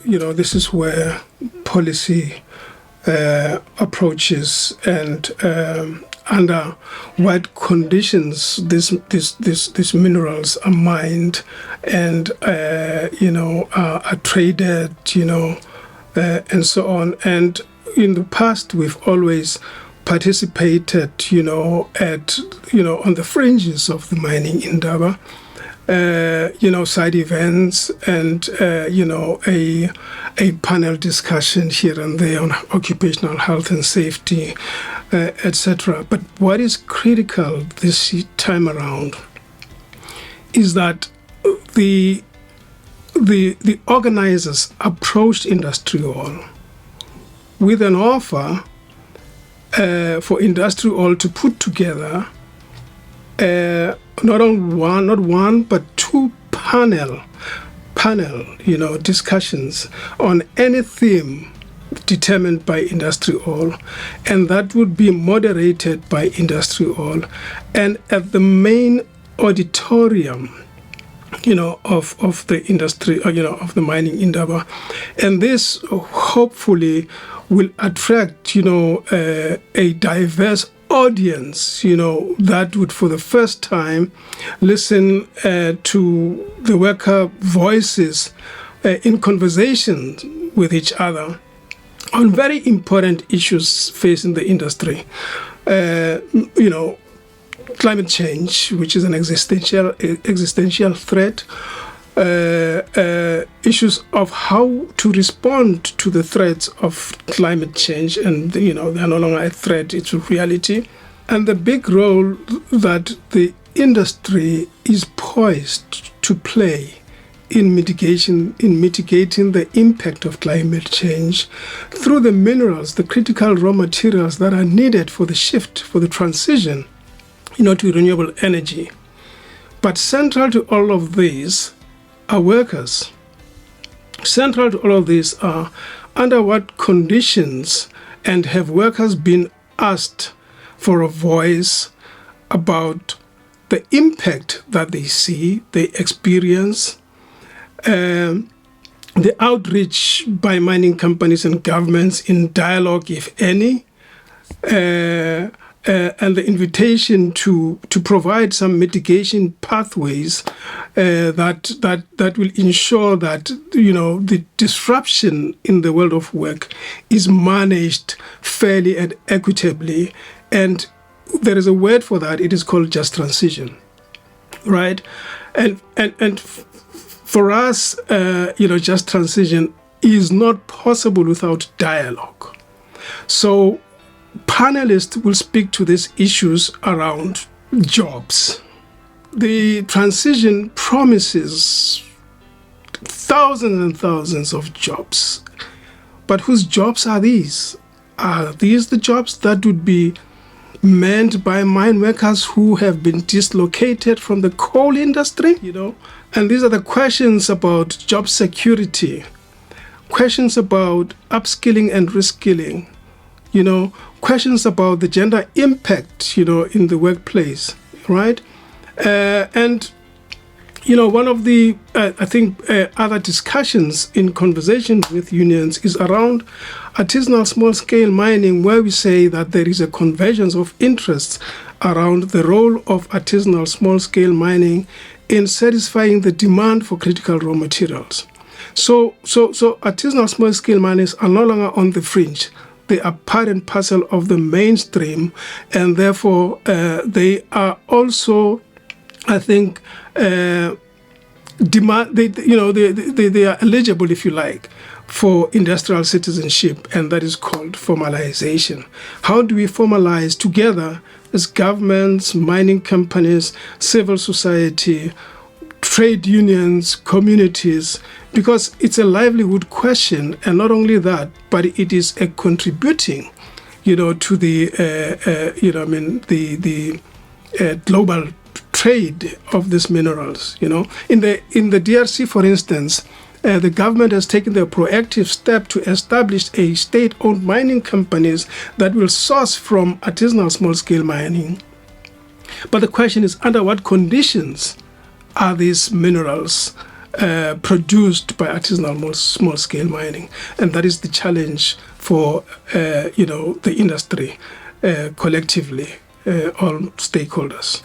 this is where policy approaches and under what conditions these minerals are mined and are traded, and so on. And in the past, we've always participated, on the fringes of the mining indaba, side events and, a panel discussion here and there on occupational health and safety, etc. But what is critical this time around is that the organizers approached IndustriALL with an offer for IndustriALL to put together not one, but two panel, discussions on any theme determined by IndustriALL, and that would be moderated by IndustriALL, and at the main auditorium, of the industry, of the mining indaba, and this hopefully will attract, a diverse audience, that would for the first time listen to the worker voices in conversation with each other on very important issues facing the industry. Climate change, which is an existential threat, issues of how to respond to the threats of climate change, and they are no longer a threat, it's a reality, and the big role that the industry is poised to play in mitigating the impact of climate change through the minerals, the critical raw materials that are needed for the shift, for the transition, to renewable energy. But central to all of these are workers. Central to all of these are under what conditions, and have workers been asked for a voice about the impact that they see, they experience, the outreach by mining companies and governments in dialogue, if any, and the invitation to provide some mitigation pathways that will ensure that the disruption in the world of work is managed fairly and equitably. And there is a word for that. It is called just transition, right? And for us, just transition is not possible without dialogue. So panelists will speak to these issues around jobs. The transition promises thousands and thousands of jobs. But whose jobs are these? Are these the jobs that would be meant by mine workers who have been dislocated from the coal industry? And these are the questions about job security, questions about upskilling and reskilling, questions about the gender impact, in the workplace, right? And one of the, other discussions in conversations with unions is around artisanal small-scale mining, where we say that there is a convergence of interests around the role of artisanal small-scale mining in satisfying the demand for critical raw materials. So artisanal small-scale miners are no longer on the fringe. They are part and parcel of the mainstream, and therefore they are also, demand. They are eligible, if you like, for industrial citizenship, and that is called formalization. How do we formalize together as governments, mining companies, civil society, trade unions, communities? Because it's a livelihood question, and not only that, but it is a contributing, to the, the global trade of these minerals. In the DRC, for instance, the government has taken the proactive step to establish a state-owned mining companies that will source from artisanal small-scale mining. But the question is, under what conditions are these minerals produced by artisanal small-scale mining, and that is the challenge for the industry collectively, all stakeholders.